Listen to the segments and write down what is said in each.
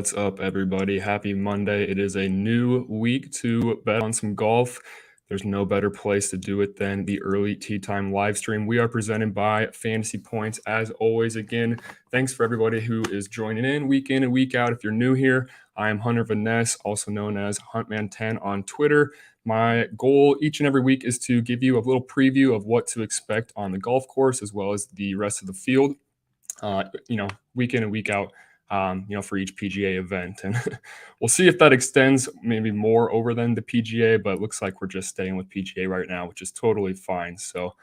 What's up, everybody? Happy Monday. It is a new week to bet on some golf. There's no better place to do it than the early tee time live stream. We are presented by Fantasy Points. As always, again, thanks for everybody who is joining in and week out. If you're new here, I am Hunter Vaness, also known as Huntman10 on Twitter. My goal each and every week is to give you a little preview of what to expect on the golf course as well as the rest of the field, week in and week out. For each PGA event. And we'll see if that extends maybe more over than the PGA, but it looks like we're just staying with PGA right now, which is totally fine. So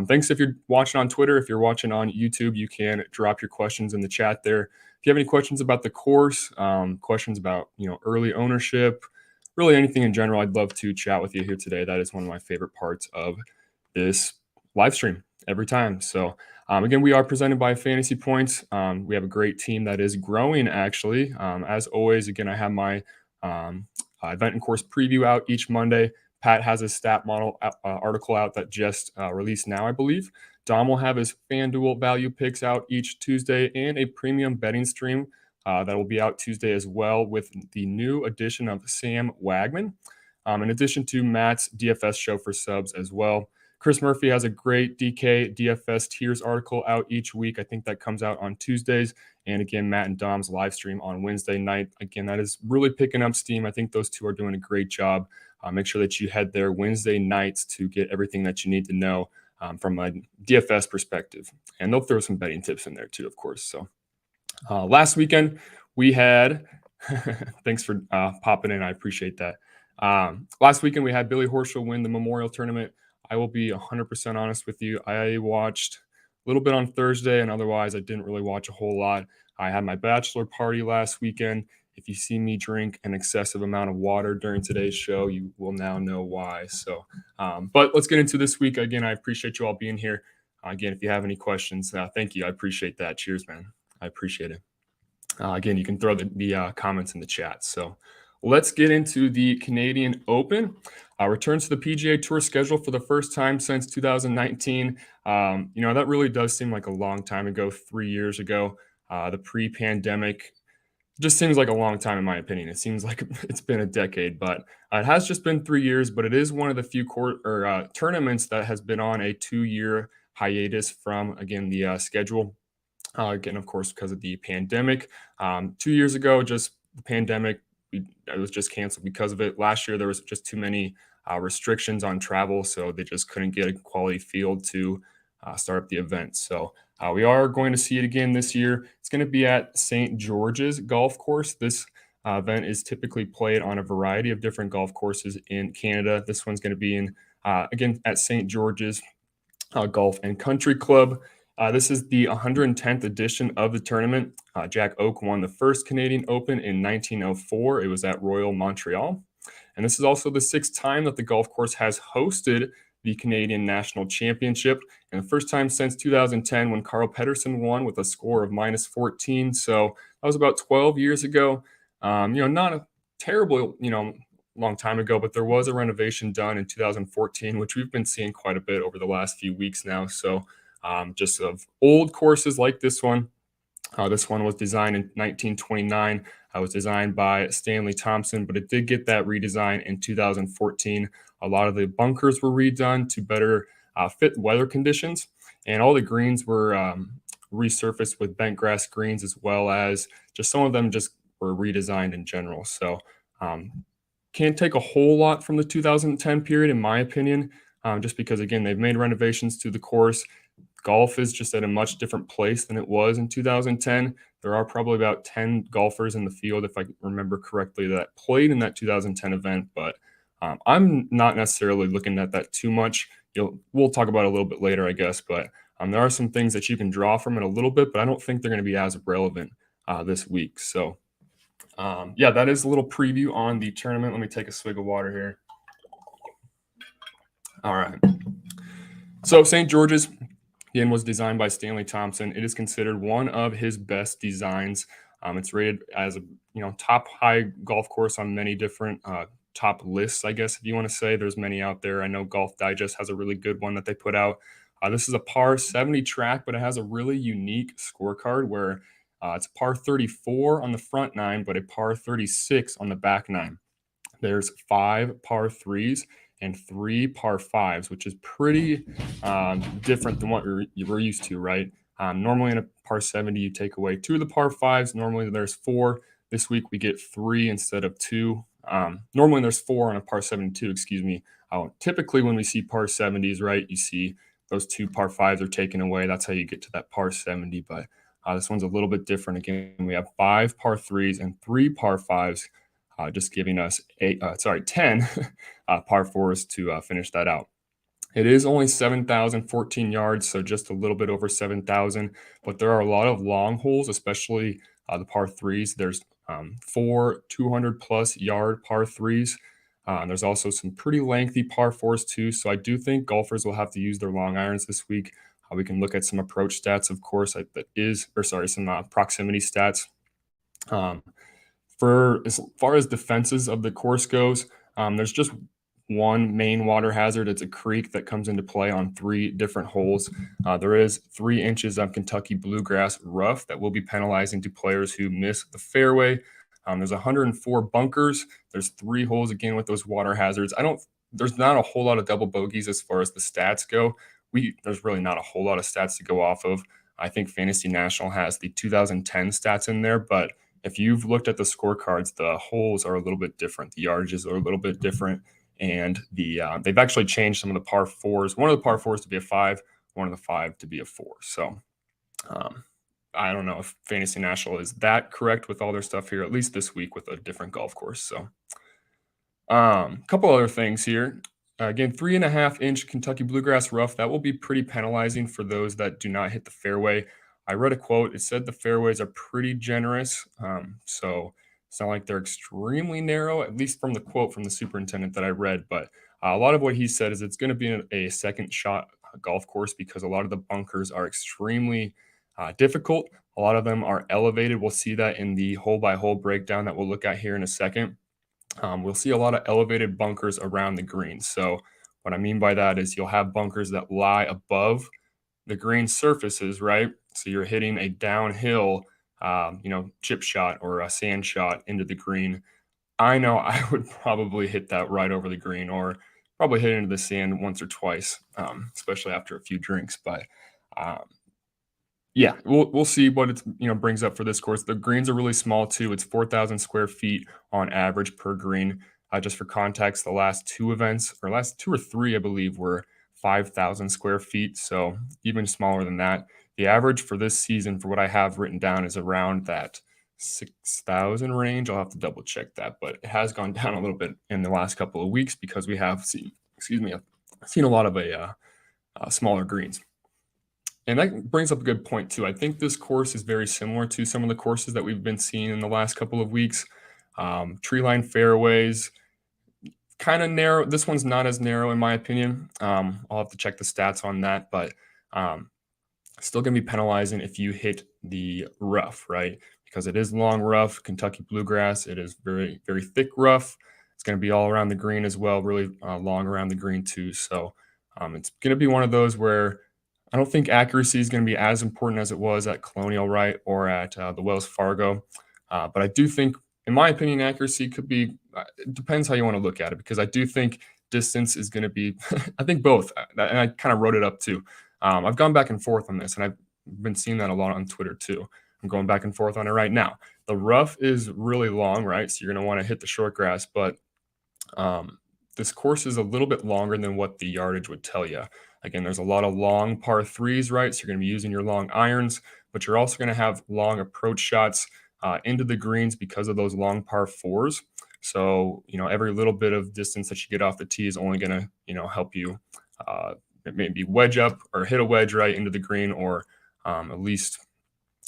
thanks if you're watching on Twitter. If you're watching on YouTube, you can drop your questions in the chat there. If you have any questions about the course, questions about, early ownership, really anything in general, I'd love to chat with you here today. That is one of my favorite parts of this live stream every time. So again, we are presented by Fantasy Points. We have a great team that is growing, actually. As always, again, I have my event and course preview out each Monday. Pat has his stat model article out that just released now, I believe. Dom will have his FanDuel value picks out each Tuesday and a premium betting stream that will be out Tuesday as well with the new addition of Sam Wagman, in addition to Matt's DFS show for subs as well. Chris Murphy has a great DK DFS tiers article out each week. I think that comes out on Tuesdays. And again, Matt and Dom's live stream on Wednesday night. Again, that is really picking up steam. I think those two are doing a great job. Make sure that you head there Wednesday nights to get everything that you need to know from a DFS perspective. And they'll throw some betting tips in there too, of course. So last weekend we had, thanks for popping in. I appreciate that. Last weekend we had Billy Horschel win the Memorial Tournament. I will be 100% honest with you. I watched a little bit on Thursday, and otherwise I didn't really watch a whole lot. I had my bachelor party last weekend. If you see me drink an excessive amount of water during today's show, you will now know why. So, but let's get into this week. Again, I appreciate you all being here. Again, if you have any questions, thank you. I appreciate that. Cheers, man. I appreciate it. Again, you can throw the comments in the chat. So let's get into the Canadian Open. Returns to the PGA Tour schedule for the first time since 2019. That really does seem like a long time ago, 3 years ago. The pre-pandemic just seems like a long time in my opinion. It seems like it's been a decade, but it has just been 3 years. But it is one of the few tournaments that has been on a 2-year hiatus from, again, the schedule. Again, of course, because of the pandemic. 2 years ago, just the pandemic, it was just canceled because of it. Last year, there was just too many restrictions on travel, so they just couldn't get a quality field to start up the event. So we are going to see it again this year. It's going to be at St. George's Golf Course. This event is typically played on a variety of different golf courses in Canada. This one's going to be again, at St. George's Golf and Country Club. This is the 110th edition of the tournament. Jack Oak won the first Canadian Open in 1904. It was at Royal Montreal. And this is also the 6th time that the golf course has hosted the Canadian National Championship, and the first time since 2010 when Carl Pedersen won with a score of -14. So that was about 12 years ago. Not a terrible, long time ago, but there was a renovation done in 2014, which we've been seeing quite a bit over the last few weeks now. So just of old courses like this one. This one was designed in 1929. It was designed by Stanley Thompson, but it did get that redesign in 2014. A lot of the bunkers were redone to better fit weather conditions, and all the greens were resurfaced with bent grass greens, as well as just some of them just were redesigned in general. So can't take a whole lot from the 2010 period, in my opinion, just because, again, they've made renovations to the course. Golf is just at a much different place than it was in 2010. There are probably about 10 golfers in the field, if I remember correctly, that played in that 2010 event, but I'm not necessarily looking at that too much. We'll talk about it a little bit later, I guess, but there are some things that you can draw from it a little bit, but I don't think they're going to be as relevant this week. So, that is a little preview on the tournament. Let me take a swig of water here. All right. So St. George's, again, was designed by Stanley Thompson. It is considered one of his best designs. It's rated as a top high golf course on many different top lists, I guess, if you want to say. There's many out there. I know Golf Digest has a really good one that they put out. This is a par 70 track, but it has a really unique scorecard where It's a par 34 on the front nine, but a par 36 on the back nine. There's 5 par 3s and 3 par 5s, which is pretty different than what we're used to, right? Normally in a par 70, you take away 2 of the par 5s. Normally there's 4. This week we get 3 instead of 2. Normally there's 4 on a par 72, excuse me. Typically when we see par 70s, right, you see those 2 par 5s are taken away. That's how you get to that par 70. But this one's a little bit different. Again, we have 5 par 3s and 3 par 5s. Just giving us 10 par 4s to finish that out. It is only 7,014 yards, so just a little bit over 7,000, but there are a lot of long holes, especially the par 3s. There's 4 200-plus yard par 3s. There's also some pretty lengthy par 4s too, so I do think golfers will have to use their long irons this week. We can look at some approach stats, of course, some proximity stats. For as far as defenses of the course goes, there's just one main water hazard. It's a creek that comes into play on 3 different holes. There is 3 inches of Kentucky bluegrass rough that will be penalizing to players who miss the fairway. There's 104 bunkers. There's 3 holes again with those water hazards. There's not a whole lot of double bogeys as far as the stats go. There's really not a whole lot of stats to go off of. I think Fantasy National has the 2010 stats in there, but if you've looked at the scorecards, the holes are a little bit different. The yardages are a little bit different. And they've actually changed some of the par 4s. One of the par 4s to be a 5, one of the 5 to be a 4. So I don't know if Fantasy National is that correct with all their stuff here, at least this week with a different golf course. So a couple other things here. Again, 3.5-inch Kentucky bluegrass rough. That will be pretty penalizing for those that do not hit the fairway. I read a quote. It said the fairways are pretty generous. So it's not like they're extremely narrow, at least from the quote from the superintendent that I read. But a lot of what he said is it's going to be a second shot golf course because a lot of the bunkers are extremely difficult. A lot of them are elevated. We'll see that in the hole-by-hole breakdown that we'll look at here in a second. We'll see a lot of elevated bunkers around the green. So what I mean by that is you'll have bunkers that lie above the green surfaces, right? So you're hitting a downhill, chip shot or a sand shot into the green. I know I would probably hit that right over the green or probably hit into the sand once or twice, especially after a few drinks. But yeah, we'll see what it brings up for this course. The greens are really small too. It's 4,000 square feet on average per green. Just for context, the last 2 events, or last 2 or 3, I believe, were 5,000 square feet. So even smaller than that. The average for this season, for what I have written down, is around that 6,000 range. I'll have to double check that, but it has gone down a little bit in the last couple of weeks because we have seen, I've seen a lot of smaller greens. And that brings up a good point too. I think this course is very similar to some of the courses that we've been seeing in the last couple of weeks. Tree line fairways, kind of narrow. This one's not as narrow in my opinion. I'll have to check the stats on that, but still going to be penalizing if you hit the rough, right? Because it is long rough, Kentucky bluegrass. It is very, very thick rough. It's going to be all around the green as well, really long around the green too. So it's going to be one of those where I don't think accuracy is going to be as important as it was at Colonial, right, or at the Wells Fargo. But I do think, in my opinion, accuracy could be, it depends how you want to look at it, because I do think distance is going to be, I think both. And I kind of wrote it up too. I've gone back and forth on this, and I've been seeing that a lot on Twitter too. I'm going back and forth on it right now. The rough is really long, right? So you're going to want to hit the short grass, but this course is a little bit longer than what the yardage would tell you. Again, there's a lot of long par 3s, right? So you're going to be using your long irons, but you're also going to have long approach shots into the greens because of those long par 4s. So, every little bit of distance that you get off the tee is only going to, help you maybe wedge up or hit a wedge right into the green, or at least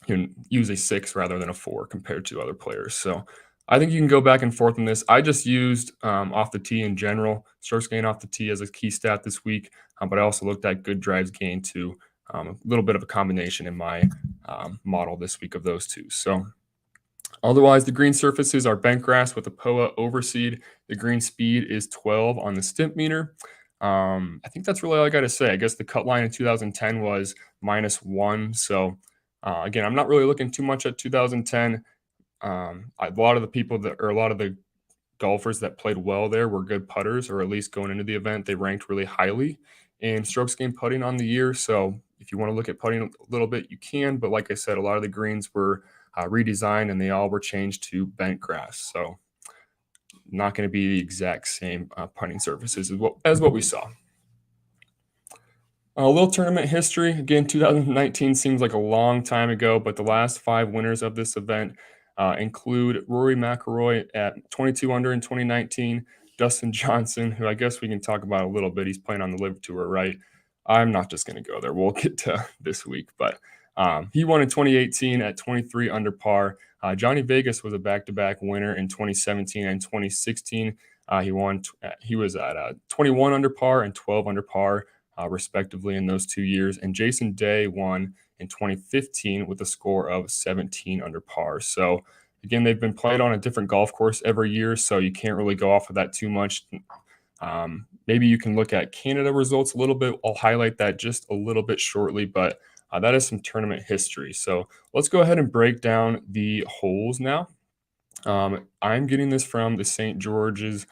you can use a 6 rather than a 4 compared to other players. So I think you can go back and forth on this. I just used off the tee in general, strokes gained off the tee as a key stat this week, but I also looked at good drives gained too. A little bit of a combination in my model this week of those two. So otherwise, the green surfaces are bent grass with a POA overseed. The green speed is 12 on the stimp meter. I think that's really all I got to say. I guess the cut line in 2010 was -1. So Again, I'm not really looking too much at 2010. A lot of the golfers that played well there were good putters, or at least going into the event, they ranked really highly in strokes gained putting on the year. So if you want to look at putting a little bit, you can. But like I said, a lot of the greens were redesigned and they all were changed to bent grass. So not going to be the exact same putting surfaces as what we saw. A little tournament history. Again, 2019 seems like a long time ago, but the last 5 winners of this event include Rory McIlroy at 22 under in 2019, Dustin Johnson, who I guess we can talk about a little bit. He's playing on the Live Tour, right? I'm not just going to go there. We'll get to this week, but he won in 2018 at 23 under par. Johnny Vegas was a back-to-back winner in 2017 and 2016. He was at 21 under par and 12 under par. Respectively in those 2 years. And Jason Day won in 2015 with a score of 17 under par. So again, they've been played on a different golf course every year, so you can't really go off of that too much. Maybe you can look at Canada results a little bit. I'll highlight that just a little bit shortly, but that is some tournament history. So let's go ahead and break down the holes now. I'm getting this from the St. George's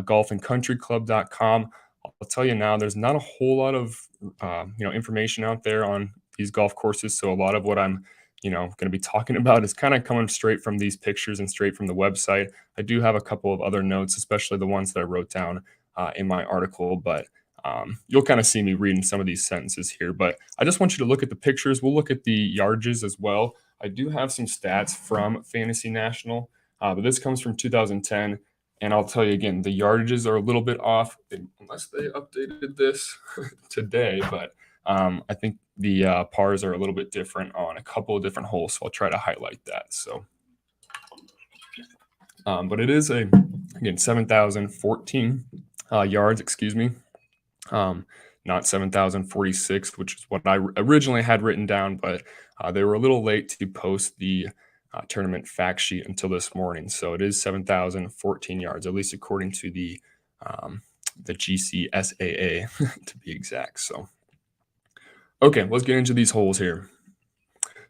Golf and Country Club.com. I'll tell you now, there's not a whole lot of information out there on these golf courses. So a lot of what I'm going to be talking about is kind of coming straight from these pictures and straight from the website. I do have a couple of other notes, especially the ones that I wrote down in my article, but you'll kind of see me reading some of these sentences here. But I just want you to look at the pictures. We'll look at the yardages as well. I do have some stats from Fantasy National, but this comes from 2010. And I'll tell you again, the yardages are a little bit off unless they updated this today. But I think the pars are a little bit different on a couple of different holes. So I'll try to highlight that. So, but it is again, 7,014 yards, excuse me. Not 7,046, which is what I originally had written down, but they were a little late to post the tournament fact sheet until this morning. So it is 7,014 yards, at least according to the GCSAA to be exact. So, okay, let's get into these holes here.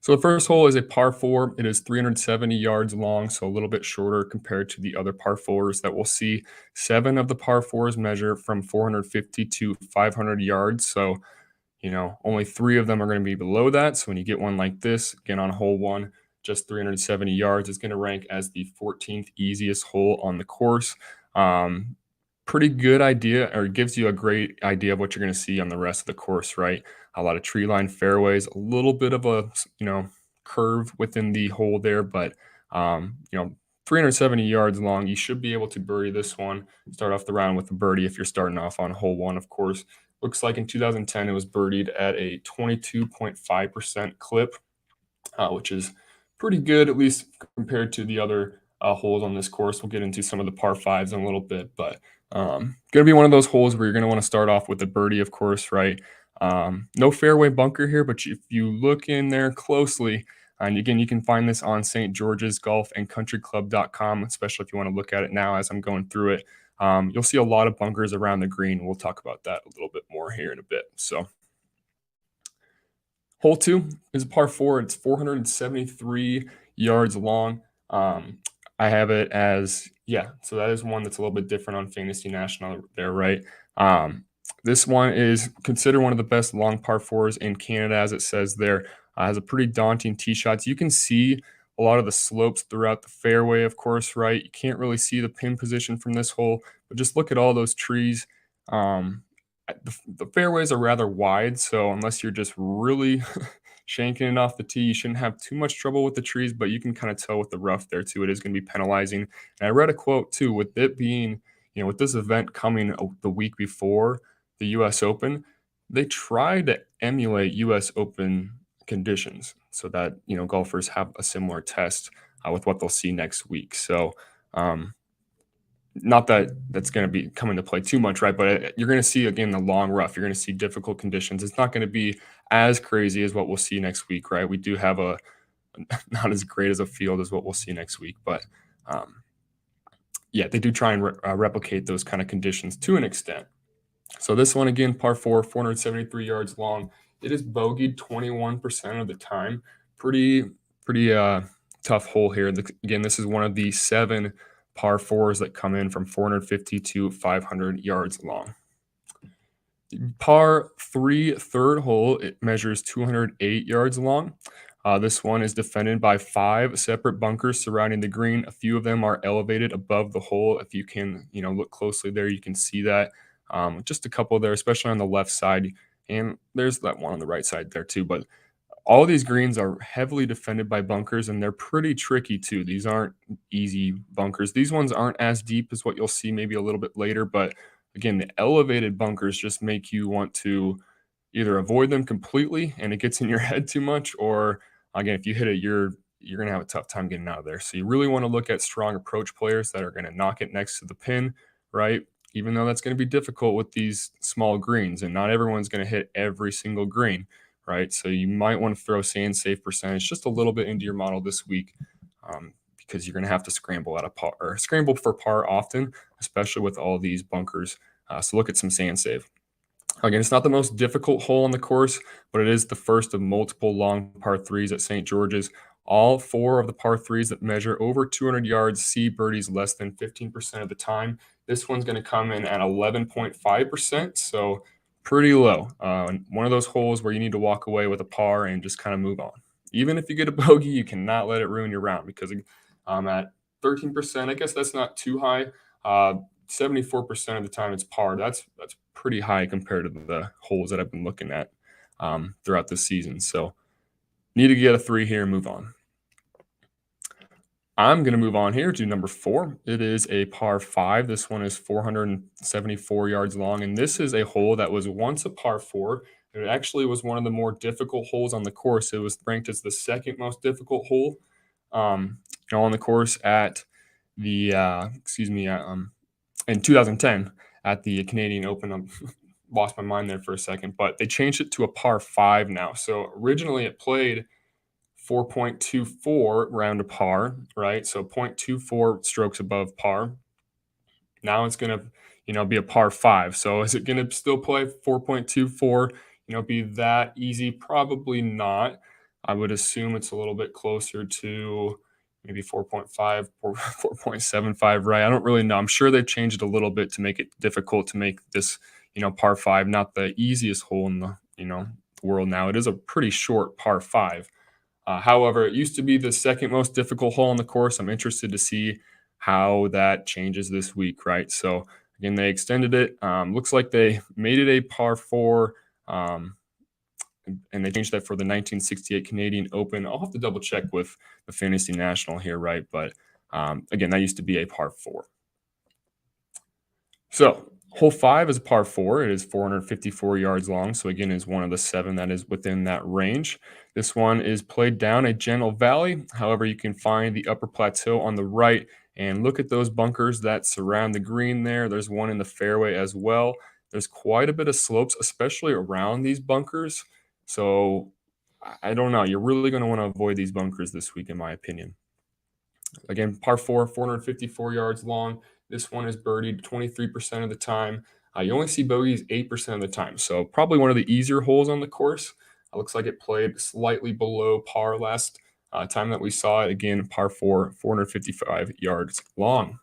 So the first hole is a par 4. It is 370 yards long, so a little bit shorter compared to the other par 4s that we'll see. 7 of the par 4s measure from 450 to 500 yards. So, only 3 of them are going to be below that. So when you get one like this, again on hole 1, just 370 yards, is going to rank as the 14th easiest hole on the course. Pretty good idea, or gives you a great idea of what you're going to see on the rest of the course, right? A lot of tree line fairways, a little bit of a curve within the hole there, but 370 yards long. You should be able to birdie this one. Start off the round with a birdie if you're starting off on hole 1, of course. Looks like in 2010 it was birdied at a 22.5% clip, which is pretty good, at least compared to the other holes on this course. We'll get into some of the par 5s in a little bit, but going to be one of those holes where you're going to want to start off with a birdie, of course, right? No fairway bunker here, but if you look in there closely, and again, you can find this on St. George's Golf and Country Club.com, especially if you want to look at it now as I'm going through it. You'll see a lot of bunkers around the green. We'll talk about that a little bit more here in a bit. So hole 2 is a par 4. It's 473 yards long. I have it as, so that is one that's a little bit different on Fantasy National there, right? This one is considered one of the best long par 4s in Canada, as it says there. Has a pretty daunting tee shots. You can see a lot of the slopes throughout the fairway, of course, right? You can't really see the pin position from this hole, but just look at all those trees. The fairways are rather wide, so unless you're just really shanking it off the tee, you shouldn't have too much trouble with the trees, but you can kind of tell with the rough there too. It is going to be penalizing. And I read a quote too, with it being, with this event coming the week before the U.S. Open, they try to emulate U.S. Open conditions so that, golfers have a similar test with what they'll see next week. So, not that that's going to be coming to play too much, right? But you're going to see, again, the long rough. You're going to see difficult conditions. It's not going to be as crazy as what we'll see next week, right? We do have not as great as a field as what we'll see next week. But, they do try and replicate those kind of conditions to an extent. So this one, again, par 4, 473 yards long. It is bogeyed 21% of the time. Pretty, pretty tough hole here. Again, this is one of the 7 par fours that come in from 450 to 500 yards long. Par 3 third hole, it measures 208 yards long. This one is defended by 5 separate bunkers surrounding the green. A few of them are elevated above the hole. If you can, look closely there, you can see that. Just a couple there, especially on the left side, and there's that one on the right side there too. But all these greens are heavily defended by bunkers, and they're pretty tricky too. These aren't easy bunkers. These ones aren't as deep as what you'll see maybe a little bit later, but again, the elevated bunkers just make you want to either avoid them completely and it gets in your head too much, or again, if you hit it, you're gonna have a tough time getting out of there. So you really want to look at strong approach players that are going to knock it next to the pin, right? Even though that's going to be difficult with these small greens, and not everyone's going to hit every single green, right? So you might want to throw sand safe percentage just a little bit into your model this week, because you're going to have to scramble at a par or scramble for par often, especially with all these bunkers. So look at some sand save. Again, it's not the most difficult hole on the course, but it is the first of multiple long par threes at St. George's. All 4 of the par threes that measure over 200 yards see birdies less than 15% of the time. This one's going to come in at 11.5%, so pretty low. One of those holes where you need to walk away with a par and just kind of move on. Even if you get a bogey, you cannot let it ruin your round, because at 13%, I guess that's not too high. 74% of the time it's par. That's pretty high compared to the holes that I've been looking at throughout this season. So need to get a 3 here and move on. I'm going to move on here to number 4. It is a par 5. This one is 474 yards long, and this is a hole that was once a par 4. It actually was one of the more difficult holes on the course. It was ranked as the second most difficult hole on the course at the in 2010 at the Canadian Open. I lost my mind there for a second, but they changed it to a par 5 now. So originally it played 4.24 round to par, right? So 0.24 strokes above par. Now it's going to, be a par 5. So is it going to still play 4.24, be that easy? Probably not. I would assume it's a little bit closer to maybe 4.5 or 4.75, right? I don't really know. I'm sure they've changed it a little bit to make it difficult to make this, par 5 not the easiest hole in the, world now. It is a pretty short par 5. However, it used to be the second most difficult hole on the course. I'm interested to see how that changes this week, right? So again, they extended it. Looks like they made it a par 4, and they changed that for the 1968 Canadian Open. I'll have to double check with the Fantasy National here, right? But again, that used to be a par 4. So hole 5 is a par 4. It is 454 yards long. So again, is one of the 7 that is within that range. This one is played down a gentle valley. However, you can find the upper plateau on the right, and look at those bunkers that surround the green there. There's one in the fairway as well. There's quite a bit of slopes, especially around these bunkers. So I don't know. You're really going to want to avoid these bunkers this week, in my opinion. Again, par 4, 454 yards long. This one is birdied 23% of the time. You only see bogeys 8% of the time. So probably one of the easier holes on the course. Looks like it played slightly below par last time that we saw it. Again, par 4, 455 yards long.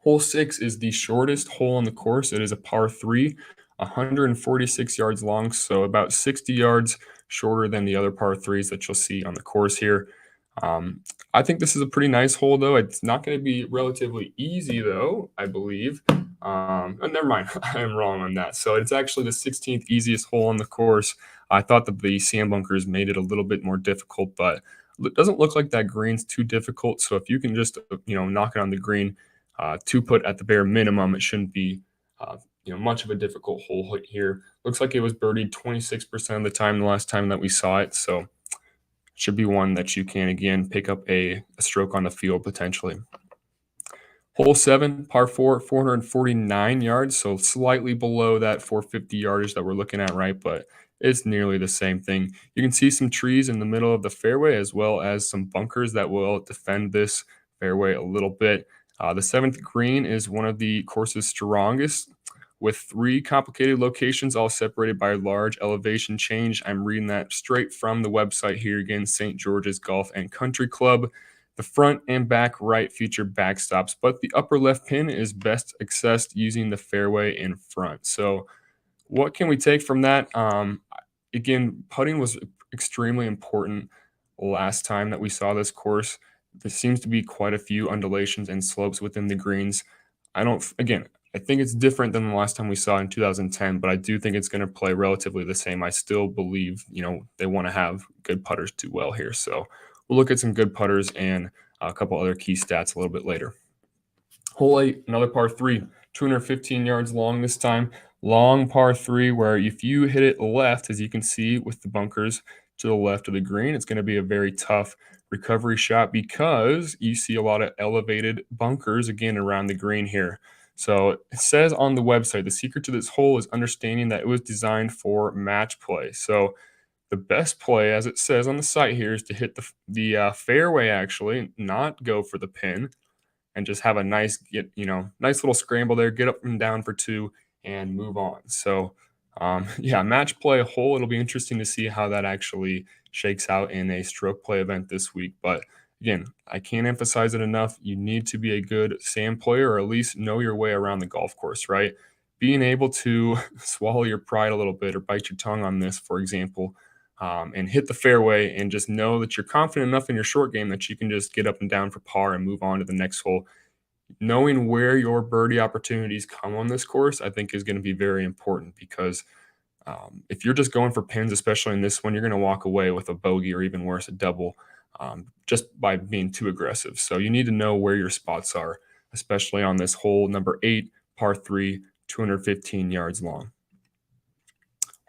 Hole 6 is the shortest hole on the course. It is a par 3, 146 yards long, so about 60 yards shorter than the other par 3s that you'll see on the course here. I think this is a pretty nice hole, though. It's not going to be relatively easy, though, I believe. Never mind. I am wrong on that. So it's actually the 16th easiest hole on the course. I thought that the sand bunkers made it a little bit more difficult, but it doesn't look like that green's too difficult. So if you can just, knock it on the green, 2 put at the bare minimum, it shouldn't be, much of a difficult hole here. Looks like it was birdied 26% of the time the last time that we saw it. So should be one that you can, again, pick up a stroke on the field potentially. Hole 7, par 4, 449 yards, so slightly below that 450 yardage that we're looking at, right? But it's nearly the same thing. You can see some trees in the middle of the fairway, as well as some bunkers that will defend this fairway a little bit. The 7th green is one of the course's strongest with 3 complicated locations, all separated by a large elevation change. I'm reading that straight from the website here again, St. George's Golf and Country Club. The front and back right feature backstops, but the upper left pin is best accessed using the fairway in front. So what can we take from that? Again, putting was extremely important last time that we saw this course. There seems to be quite a few undulations and slopes within the greens. Again, I think it's different than the last time we saw in 2010, but I do think it's going to play relatively the same. I still believe, they want to have good putters do well here. So we'll look at some good putters and a couple other key stats a little bit later. Hole 8, another par 3, 215 yards long this time. Long par 3 where if you hit it left, as you can see with the bunkers to the left of the green, it's going to be a very tough recovery shot because you see a lot of elevated bunkers again around the green here. So it says on the website, the secret to this hole is understanding that it was designed for match play. So the best play, as it says on the site here, is to hit the fairway actually, not go for the pin, and just have a nice little scramble there, get up and down for 2 and move on. So yeah, match play hole. It'll be interesting to see how that actually shakes out in a stroke play event this week. But again, I can't emphasize it enough. You need to be a good sand player, or at least know your way around the golf course, right? Being able to swallow your pride a little bit or bite your tongue on this, for example, and hit the fairway and just know that you're confident enough in your short game that you can just get up and down for par and move on to the next hole. Knowing where your birdie opportunities come on this course, I think is going to be very important because if you're just going for pins, especially in this one, you're going to walk away with a bogey or even worse, a double, just by being too aggressive. So you need to know where your spots are, especially on this hole number 8, par 3, 215 yards long.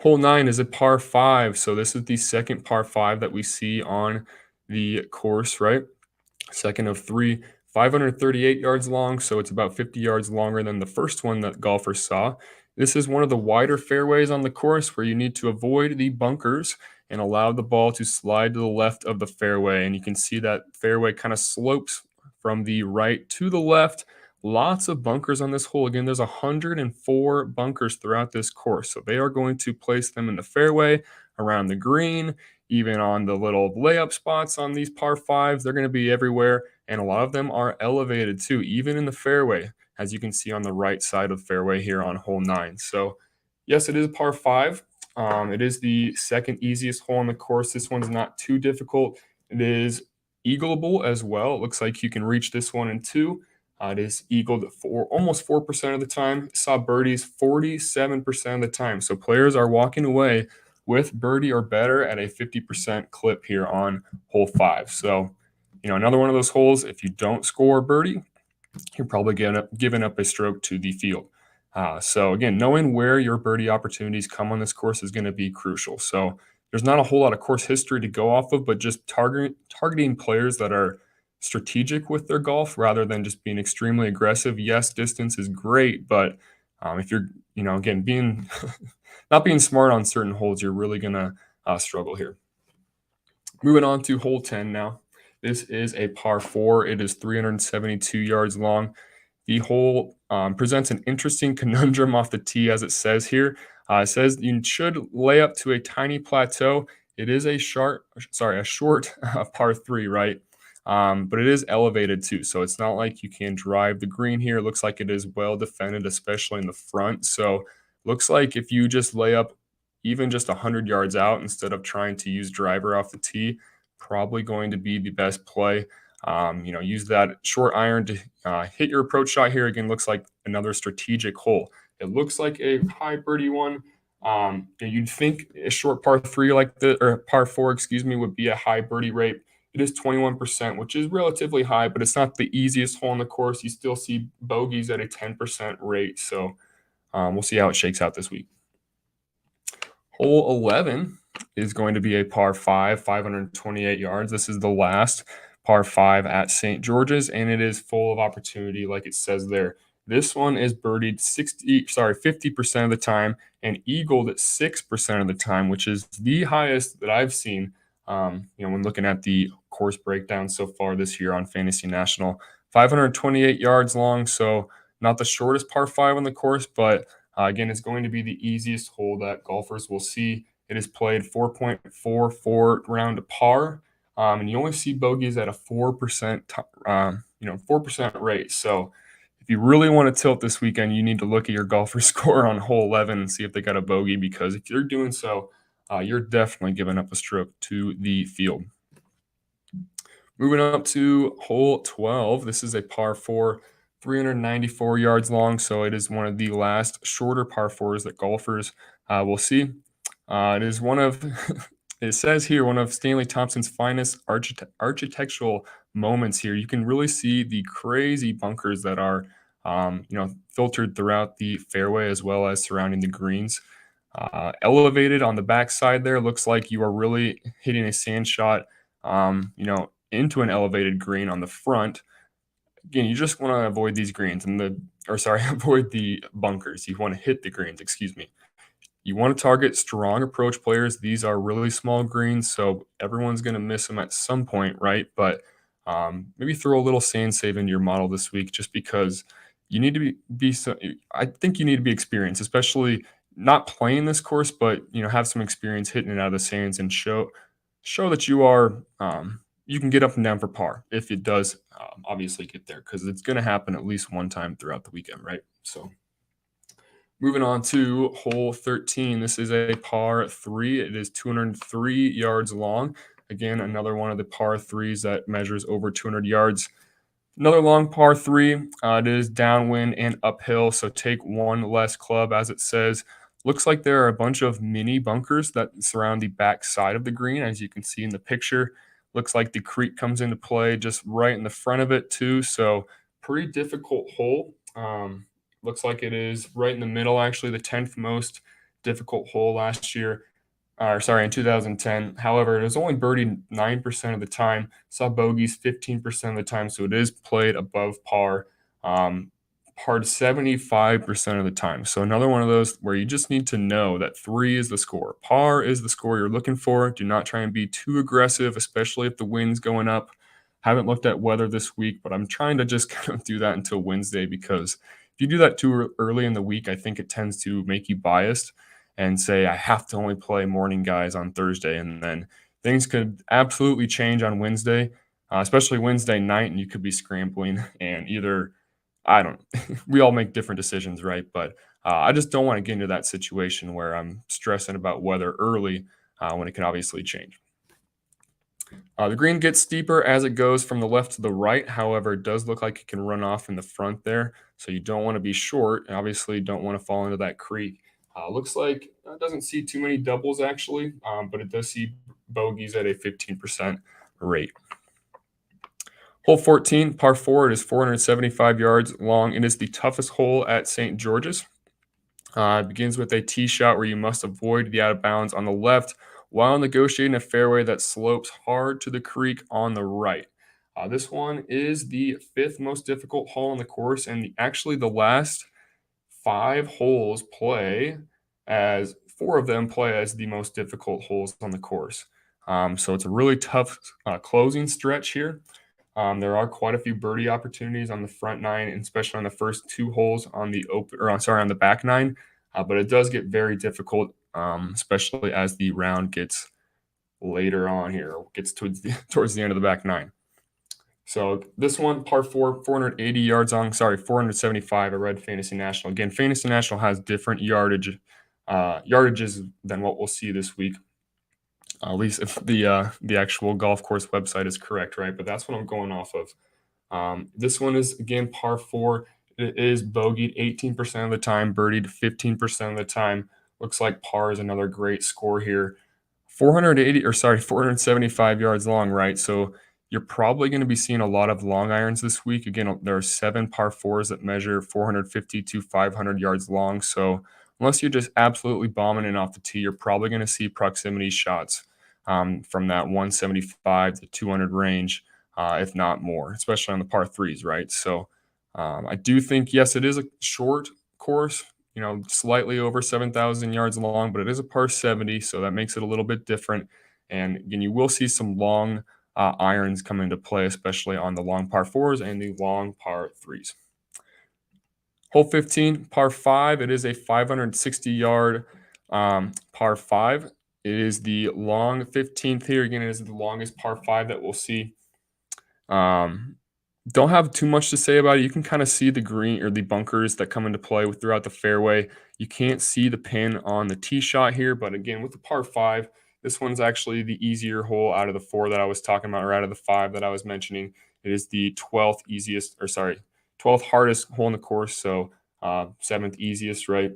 Hole 9 is a par 5. So this is the second par 5 that we see on the course, right? Second of 3, 538 yards long. So it's about 50 yards longer than the first one that golfers saw. This is one of the wider fairways on the course where you need to avoid the bunkers and allow the ball to slide to the left of the fairway. And you can see that fairway kind of slopes from the right to the left. Lots of bunkers on this hole. Again, there's 104 bunkers throughout this course. So they are going to place them in the fairway, around the green, even on the little layup spots on these par 5s. They're going to be everywhere. And a lot of them are elevated too, even in the fairway, as you can see on the right side of the fairway here on hole 9. So yes, it is a par 5. It is the second easiest hole on the course. This one's not too difficult. It is eagleable as well. It looks like you can reach this one in 2. It is eagled for almost 4% of the time. Saw birdies 47% of the time. So players are walking away with birdie or better at a 50% clip here on hole 5. So, another one of those holes, if you don't score birdie, you're probably giving up a stroke to the field. So again, knowing where your birdie opportunities come on this course is going to be crucial. So there's not a whole lot of course history to go off of, but just targeting players that are strategic with their golf rather than just being extremely aggressive. Yes, distance is great, but if you're, again, being not being smart on certain holes, you're really going to struggle here. Moving on to hole 10 now. This is a par 4. It is 372 yards long. The hole presents an interesting conundrum off the tee, as it says here. It says you should lay up to a tiny plateau. It is a short par 3, right? But it is elevated too, so it's not like you can drive the green here. It looks like it is well defended, especially in the front. So looks like if you just lay up even just 100 yards out instead of trying to use driver off the tee, probably going to be the best play. Use that short iron to hit your approach shot here. Again, looks like another strategic hole. It looks like a high birdie one. You'd think a short par 3 like this, or par 4, would be a high birdie rate. It is 21%, which is relatively high, but it's not the easiest hole on the course. You still see bogeys at a 10% rate. So we'll see how it shakes out this week. Hole 11 is going to be a par 5, 528 yards. This is the last par 5 at St. George's, and it is full of opportunity, like it says there. This one is birdied 50% of the time and eagled at 6% of the time, which is the highest that I've seen. When looking at the course breakdown so far this year on Fantasy National. 528 yards long, so not the shortest par 5 on the course, but Again, it's going to be the easiest hole that golfers will see. It is played 4.44 round to par, and you only see bogeys at a 4%, 4% rate. So if you really want to tilt this weekend, you need to look at your golfer score on hole 11 and see if they got a bogey, because if you're doing so, you're definitely giving up a stroke to the field. Moving up to hole 12, this is a par 4, 394 yards long, so it is one of the last shorter par 4s that golfers will see. It is one of, it says here, one of Stanley Thompson's finest architectural moments here. You can really see the crazy bunkers that are, filtered throughout the fairway as well as surrounding the greens. Elevated on the backside there, looks like you are really hitting a sand shot, into an elevated green on the front. Again, you just want to avoid these greens avoid the bunkers. You want to hit the greens, excuse me. You want to target strong approach players. These are really small greens, so everyone's going to miss them at some point, right? But maybe throw a little sand save into your model this week, just because you need to I think you need to be experienced, especially not playing this course, but have some experience hitting it out of the sands and show that you are you can get up and down for par if it does obviously get there, because it's going to happen at least one time throughout the weekend, right? So. Moving on to hole 13. This is a par 3. It is 203 yards long. Again, another one of the par 3s that measures over 200 yards. Another long par 3. It is downwind and uphill, so take one less club, as it says. Looks like there are a bunch of mini bunkers that surround the back side of the green, as you can see in the picture. Looks like the creek comes into play just right in the front of it too, so pretty difficult hole. Looks like it is right in the middle, actually, the 10th most difficult hole last year, in 2010. However, it was only birdied 9% of the time, saw bogeys 15% of the time, so it is played above par, parred 75% of the time. So another one of those where you just need to know that 3 is the score. Par is the score you're looking for. Do not try and be too aggressive, especially if the wind's going up. Haven't looked at weather this week, but I'm trying to just kind of do that until Wednesday, because if you do that too early in the week, I think it tends to make you biased and say, I have to only play morning guys on Thursday. And then things could absolutely change on Wednesday, especially Wednesday night, and you could be scrambling and we all make different decisions, right? But I just don't want to get into that situation where I'm stressing about weather early when it can obviously change. The green gets steeper as it goes from the left to the right. However, it does look like it can run off in the front there. So you don't want to be short. And obviously, don't want to fall into that creek. Looks like it doesn't see too many doubles, actually, but it does see bogeys at a 15% rate. Hole 14, par 4, it is 475 yards long. It is the toughest hole at St. George's. It begins with a tee shot where you must avoid the out of bounds on the left while negotiating a fairway that slopes hard to the creek on the right. This one is the 5th most difficult hole on the course, and actually the last 5 holes play as 4 of them play as the most difficult holes on the course. So it's a really tough closing stretch here. There are quite a few birdie opportunities on the front 9, and especially on the first 2 holes on the back 9. But it does get very difficult, especially as the round gets later on here, or gets towards the end of the back 9. So this one, par 4, 480 yards long. 475. I read Fantasy National. Again, Fantasy National has different yardages than what we'll see this week. At least if the actual golf course website is correct, right? But that's what I'm going off of. This one is, again, par 4. It is bogeyed 18% of the time, birdied 15% of the time. Looks like par is another great score here. 475 yards long, right? So you're probably going to be seeing a lot of long irons this week. Again, there are 7 par 4s that measure 450 to 500 yards long. So unless you're just absolutely bombing it off the tee, you're probably going to see proximity shots from that 175 to 200 range, if not more, especially on the par 3s, right? So I do think, yes, it is a short course, slightly over 7,000 yards long, but it is a par 70, so that makes it a little bit different. And again, you will see some long irons come into play, especially on the long par 4s and the long par 3s. Hole 15, par 5. It is a 560-yard par 5. It is the long 15th here. Again, it is the longest par 5 that we'll see. Don't have too much to say about it. You can kind of see the green or the bunkers that come into play throughout the fairway. You can't see the pin on the tee shot here, but again, with the par 5, this one's actually the easier hole out of the 4 that I was talking about, or out of the 5 that I was mentioning. It is the 12th hardest hole in the course, so 7th easiest, right?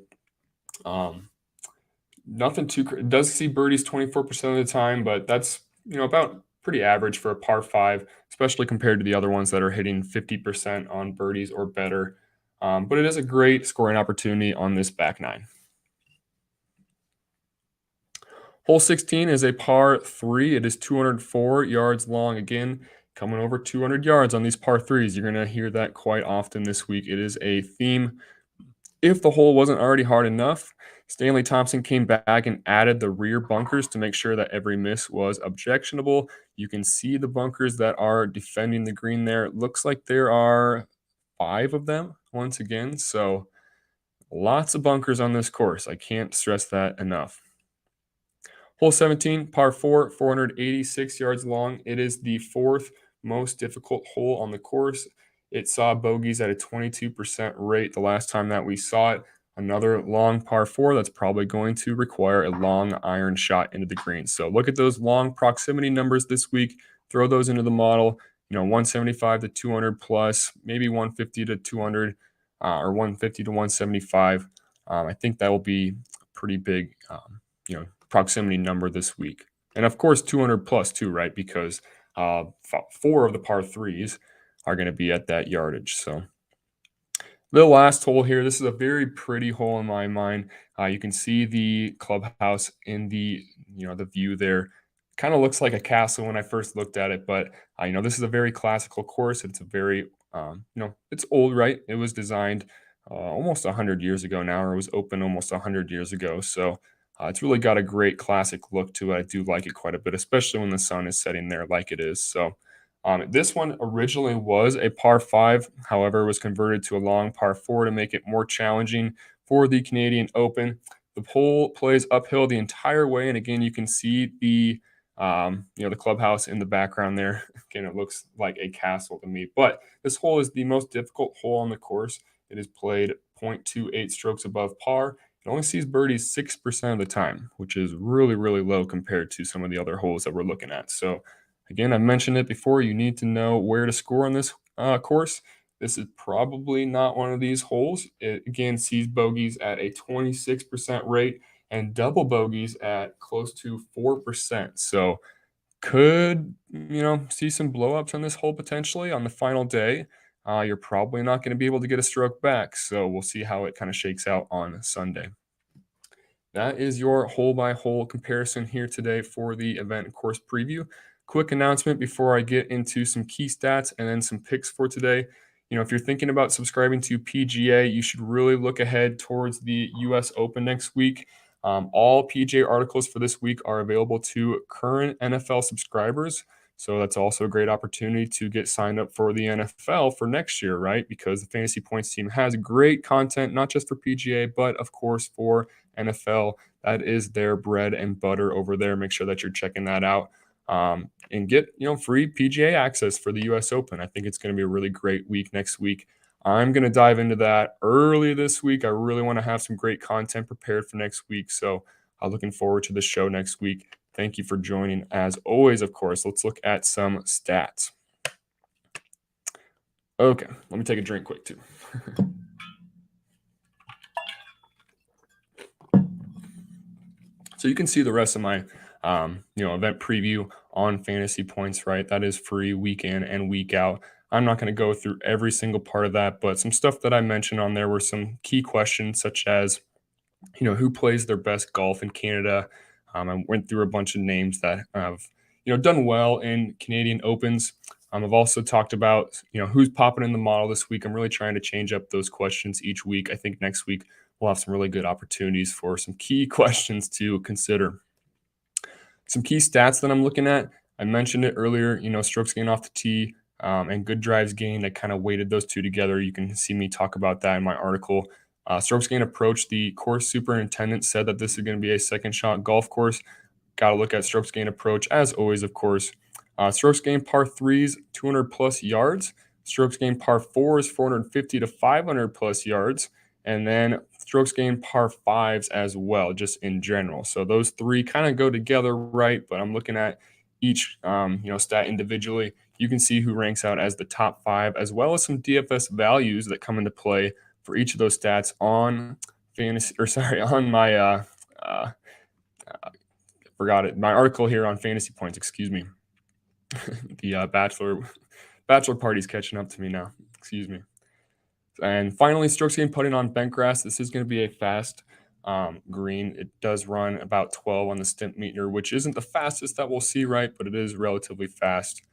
Nothing too. It does see birdies 24% of the time, but that's about pretty average for a par 5, especially compared to the other ones that are hitting 50% on birdies or better. But it is a great scoring opportunity on this back 9. Hole 16 is a par 3. It is 204 yards long. Again, coming over 200 yards on these par 3s. You're going to hear that quite often this week. It is a theme. If the hole wasn't already hard enough, Stanley Thompson came back and added the rear bunkers to make sure that every miss was objectionable. You can see the bunkers that are defending the green there. It looks like there are 5 of them once again. So lots of bunkers on this course. I can't stress that enough. Hole 17, par 4, 486 yards long. It is the 4th most difficult hole on the course. It saw bogeys at a 22% rate the last time that we saw it. Another long par 4 that's probably going to require a long iron shot into the green. So look at those long proximity numbers this week. Throw those into the model. 175 to 200 plus, maybe 150 to 200, or 150 to 175. I think that will be a pretty big, proximity number this week. And of course, 200 plus too, right? Because 4 of the par 3s are going to be at that yardage. So the last hole here, this is a very pretty hole in my mind. You can see the clubhouse in the view there. Kind of looks like a castle when I first looked at it, but this is a very classical course. It's a very it's old, right? It was designed almost 100 years ago now, or it was open almost 100 years ago. So it's really got a great classic look to it. I do like it quite a bit, especially when the sun is setting there like it is. So this one originally was a par 5, however, was converted to a long par 4 to make it more challenging for the Canadian Open. The hole plays uphill the entire way, and again, you can see the the clubhouse in the background there. Again, it looks like a castle to me. But this hole is the most difficult hole on the course. It is played 0.28 strokes above par. It only sees birdies 6% of the time, which is really, really low compared to some of the other holes that we're looking at. So again, I mentioned it before, you need to know where to score on this course. This is probably not one of these holes. It again sees bogeys at a 26% rate and double bogeys at close to 4%. So could, see some blowups on this hole potentially on the final day. You're probably not going to be able to get a stroke back. So we'll see how it kind of shakes out on Sunday. That is your hole-by-hole comparison here today for the event and course preview. Quick announcement before I get into some key stats and then some picks for today. If you're thinking about subscribing to PGA, you should really look ahead towards the US Open next week. All PGA articles for this week are available to current NFL subscribers. So that's also a great opportunity to get signed up for the NFL for next year, right? Because the Fantasy Points team has great content, not just for PGA, but of course for NFL. That is their bread and butter over there. Make sure that you're checking that out and get free PGA access for the US Open. I think it's going to be a really great week next week. I'm going to dive into that early this week. I really want to have some great content prepared for next week. So I'm looking forward to the show next week. Thank you for joining. As always, of course, let's look at some stats. Okay, let me take a drink quick too. So you can see the rest of my event preview on Fantasy Points, right? That is free week in and week out. I'm not going to go through every single part of that, but some stuff that I mentioned on there were some key questions such as, who plays their best golf in Canada. I went through a bunch of names that have, done well in Canadian Opens. I've also talked about, who's popping in the model this week. I'm really trying to change up those questions each week. I think next week we'll have some really good opportunities for some key questions to consider. Some key stats that I'm looking at, I mentioned it earlier, strokes gained off the tee, and good drives gained. I kind of weighted those two together. You can see me talk about that in my article. Strokes gained approach. The course superintendent said that this is going to be a second shot golf course. Got to look at strokes gained approach as always, of course. Strokes gained par threes, 200 plus yards. Strokes gained par fours, 450 to 500 plus yards. And then strokes gained par fives as well, just in general. So those three kind of go together, right? But I'm looking at each stat individually. You can see who ranks out as the top five, as well as some DFS values that come into play for each of those stats on on my forgot it. My article here on fantasy points. Excuse me. The bachelor party's catching up to me now. Excuse me. And finally, strokes gained putting on bent grass. This is going to be a fast green. It does run about 12 on the stimp meter, which isn't the fastest that we'll see, right? But it is relatively fast.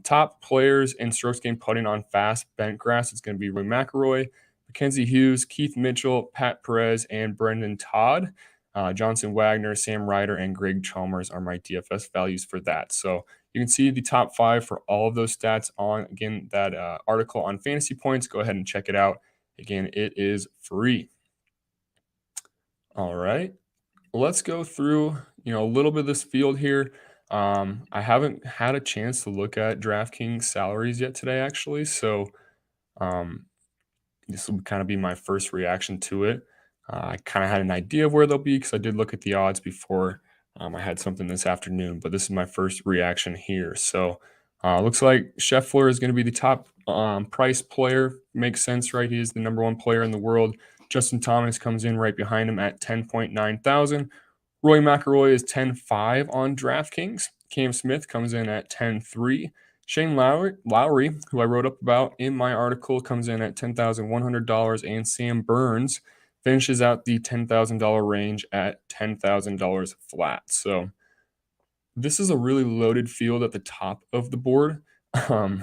Top players in strokes gained putting on fast bent grass. It's going to be Roy McIlroy, Mackenzie Hughes, Keith Mitchell, Pat Perez, and Brendan Todd. Johnson Wagner, Sam Ryder, and Greg Chalmers are my DFS values for that. So you can see the top five for all of those stats on, again, that article on Fantasy Points. Go ahead and check it out. Again, it is free. All right. Let's go through, a little bit of this field here. I haven't had a chance to look at DraftKings salaries yet today, actually. So this will kind of be my first reaction to it. I kind of had an idea of where they'll be because I did look at the odds before I had something this afternoon, but this is my first reaction here. So looks like Scheffler is going to be the top price player. Makes sense, right? He is the number one player in the world. Justin Thomas comes in right behind him at 10.9 thousand. Roy McIlroy is 10.5 on DraftKings. Cam Smith comes in at 10.3. Shane Lowry, who I wrote up about in my article, comes in at $10,100, and Sam Burns finishes out the $10,000 range at $10,000 flat. So this is a really loaded field at the top of the board, and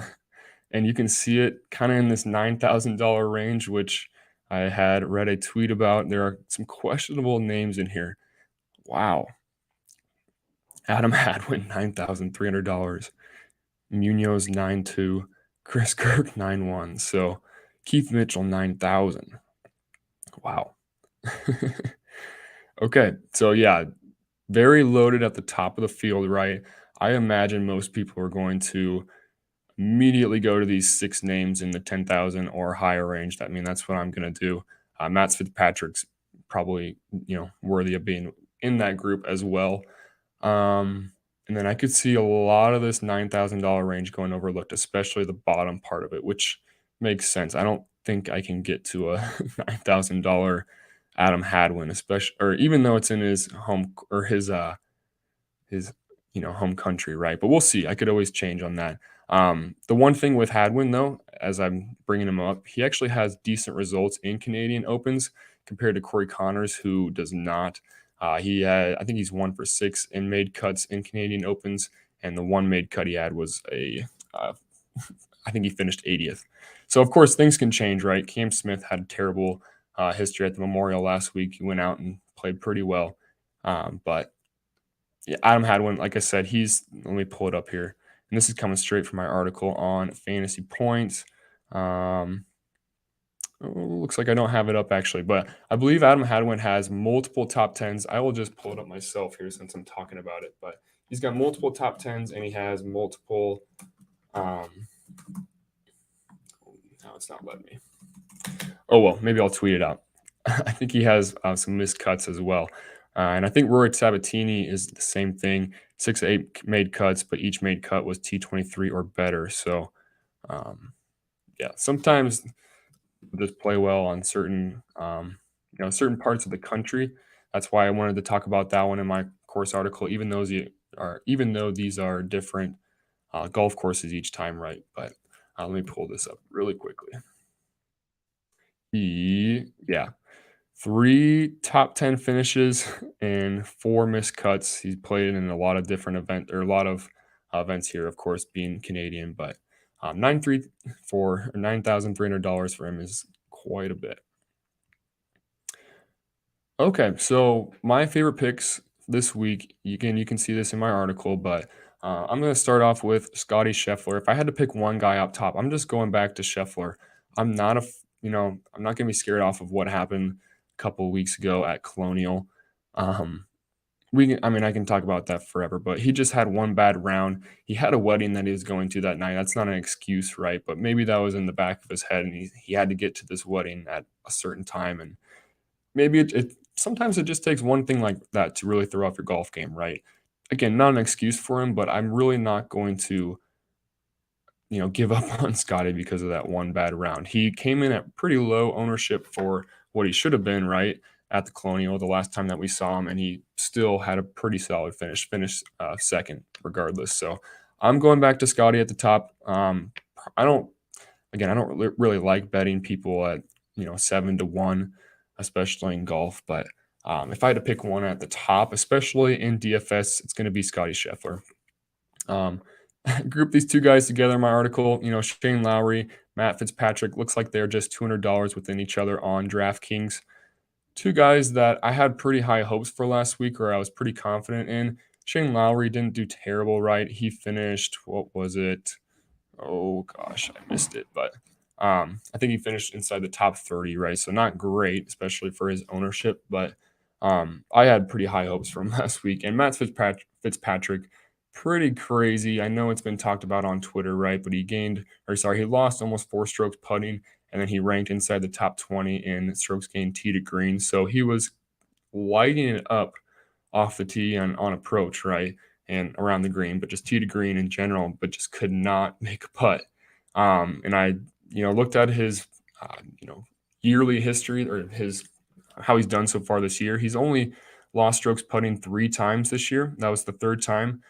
you can see it kind of in this $9,000 range, which I had read a tweet about. There are some questionable names in here. Wow. Adam Hadwin, $9,300. Munoz 9.2, Chris Kirk 9.1. So Keith Mitchell 9,000. Wow. Okay, so yeah, very loaded at the top of the field, right? I imagine most people are going to immediately go to these six names in the 10,000 or higher range. That's what I'm going to do. Matt Fitzpatrick's probably worthy of being in that group as well. And then I could see a lot of this $9,000 range going overlooked, especially the bottom part of it, which makes sense. I don't think I can get to a $9,000 Adam Hadwin, especially, or even though it's in his home or his home country, right? But we'll see. I could always change on that. The one thing with Hadwin, though, as I'm bringing him up, he actually has decent results in Canadian Opens compared to Corey Connors, who does not. I think he's 1 for 6 in made cuts in Canadian Opens, and the one made cut he had was I think he finished 80th. So, of course, things can change, right? Cam Smith had a terrible history at the Memorial last week. He went out and played pretty well. But yeah, Adam Hadwin, like I said, let me pull it up here. And this is coming straight from my article on Fantasy Points. Looks like I don't have it up actually, but I believe Adam Hadwin has multiple top 10s. I will just pull it up myself here since I'm talking about it, but he's got multiple top 10s and he has multiple. Now it's not letting me. Oh, well, maybe I'll tweet it out. I think he has some missed cuts as well. And I think Rory Sabatini is the same thing. 6 of 8 made cuts, but each made cut was T23 or better. So, yeah, sometimes just play well on certain certain parts of the country. That's why I wanted to talk about that one in my course article, even though these are different golf courses each time, right? But let me pull this up really quickly. 3 top 10 finishes and 4 missed cuts. He's played in a lot of different events here, of course, being Canadian, but $9,300 for him is quite a bit. Okay, so my favorite picks this week, again, you can see this in my article, but I'm going to start off with Scotty Scheffler. If I had to pick one guy up top, I'm just going back to Scheffler. I'm not I'm not going to be scared off of what happened a couple of weeks ago at Colonial. Um, I can talk about that forever, but he just had one bad round. He had a wedding that he was going to that night. That's not an excuse, right? But maybe that was in the back of his head, and he had to get to this wedding at a certain time, and maybe it sometimes it just takes one thing like that to really throw off your golf game, right? Again, not an excuse for him, but I'm really not going to, give up on Scotty because of that one bad round. He came in at pretty low ownership for what he should have been, right? At the Colonial the last time that we saw him, and he still had a pretty solid finish, finished second regardless. So I'm going back to Scotty at the top. I don't, again, I don't really like betting people at 7-1, especially in golf. But if I had to pick one at the top, especially in DFS, it's going to be Scotty Scheffler. Group these two guys together in my article. Shane Lowry, Matt Fitzpatrick, looks like they're just $200 within each other on DraftKings. Two guys that I had pretty high hopes for last week, or I was pretty confident in. Shane Lowry didn't do terrible, right? He finished, what was it? Oh gosh, I missed it, but I think he finished inside the top 30, right? So not great, especially for his ownership, but I had pretty high hopes from last week. And Matt Fitzpatrick, pretty crazy. I know it's been talked about on Twitter, right? But he lost almost 4 strokes putting, and then he ranked inside the top 20 in strokes gained tee to green. So he was lighting it up off the tee on approach, right? And around the green, but just tee to green in general, but just could not make a putt. And I, looked at his, yearly history or how he's done so far this year. He's only lost strokes putting 3 times this year. That was the 3rd time.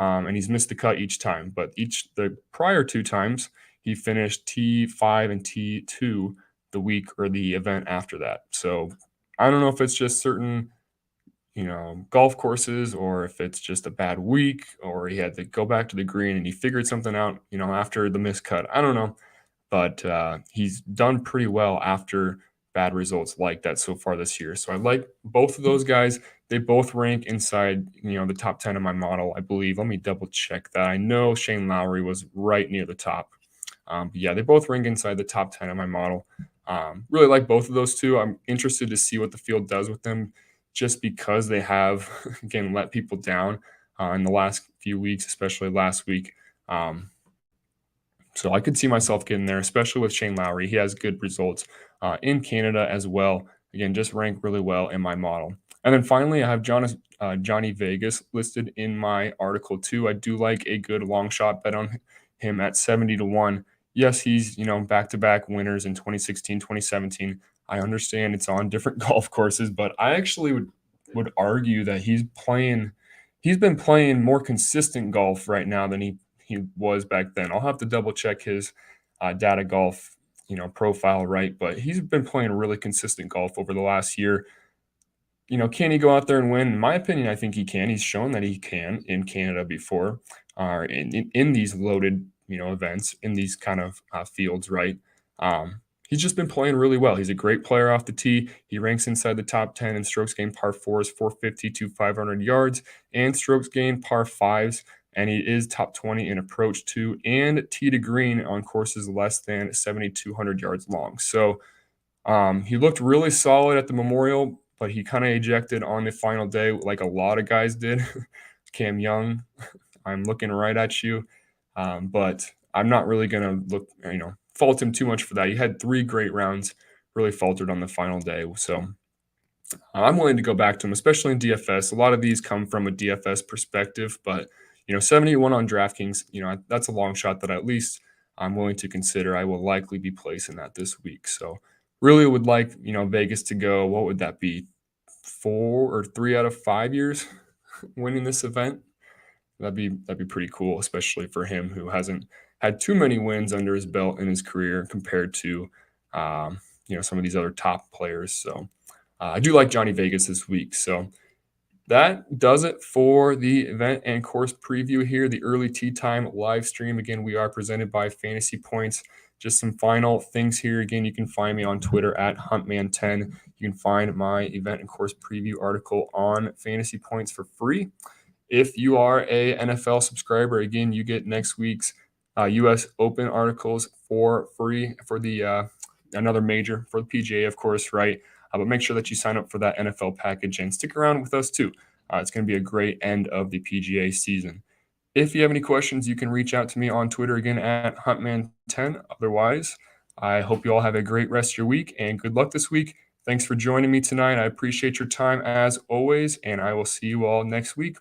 And he's missed the cut each time, but the prior 2 times he finished T5 and T2 the week or the event after that. So I don't know if it's just certain golf courses, or if it's just a bad week, or he had to go back to the green and he figured something out, after the miscut. I don't know, but he's done pretty well after bad results like that so far this year. So I like both of those guys. They both rank inside, the top 10 of my model, I believe. Let me double check that. I know Shane Lowry was right near the top. But yeah, they both rank inside the top 10 of my model. Really like both of those two. I'm interested to see what the field does with them, just because they have, again, let people down in the last few weeks, especially last week. So I could see myself getting there, especially with Shane Lowry. He has good results in Canada as well. Again, just rank really well in my model. And then finally, I have Johnny Vegas listed in my article too. I do like a good long shot bet on him at 70-1. Yes, he's, back-to-back winners in 2016, 2017. I understand it's on different golf courses, but I actually would argue that he's been playing more consistent golf right now than he was back then. I'll have to double check his data golf, profile, right? But he's been playing really consistent golf over the last year. Can he go out there and win? In my opinion, I think he can. He's shown that he can in Canada before, in these loaded, events, in these kind of fields, right? He's just been playing really well. He's a great player off the tee. He ranks inside the top 10 in strokes gained par 4s, 450 to 500 yards, and strokes gained par 5s. And he is top 20 in approach to and tee to green on courses less than 7,200 yards long. So he looked really solid at the Memorial, but he kind of ejected on the final day like a lot of guys did. Cam Young, I'm looking right at you. But I'm not really going to fault him too much for that. He had 3 great rounds, really faltered on the final day. So I'm willing to go back to him, especially in DFS. A lot of these come from a DFS perspective, but 71 on DraftKings, that's a long shot that at least I'm willing to consider. I will likely be placing that this week. So really would like, Vegas to go, what would that be? 4 or 3 out of 5 years winning this event. That'd be pretty cool, especially for him, who hasn't had too many wins under his belt in his career compared to some of these other top players. So I do like Johnny Vegas this week. So that does it for the event and course preview here, the early tee time live stream. Again, we are presented by Fantasy Points. Just some final things here. Again, you can find me on Twitter at Huntman10. You can find my event and course preview article on Fantasy Points for free. If you are a NFL subscriber, again, you get next week's U.S. Open articles for free for the another major for the PGA, of course, right? But make sure that you sign up for that NFL package and stick around with us too. It's going to be a great end of the PGA season. If you have any questions, you can reach out to me on Twitter again at Huntman10. Otherwise, I hope you all have a great rest of your week and good luck this week. Thanks for joining me tonight. I appreciate your time as always, and I will see you all next week.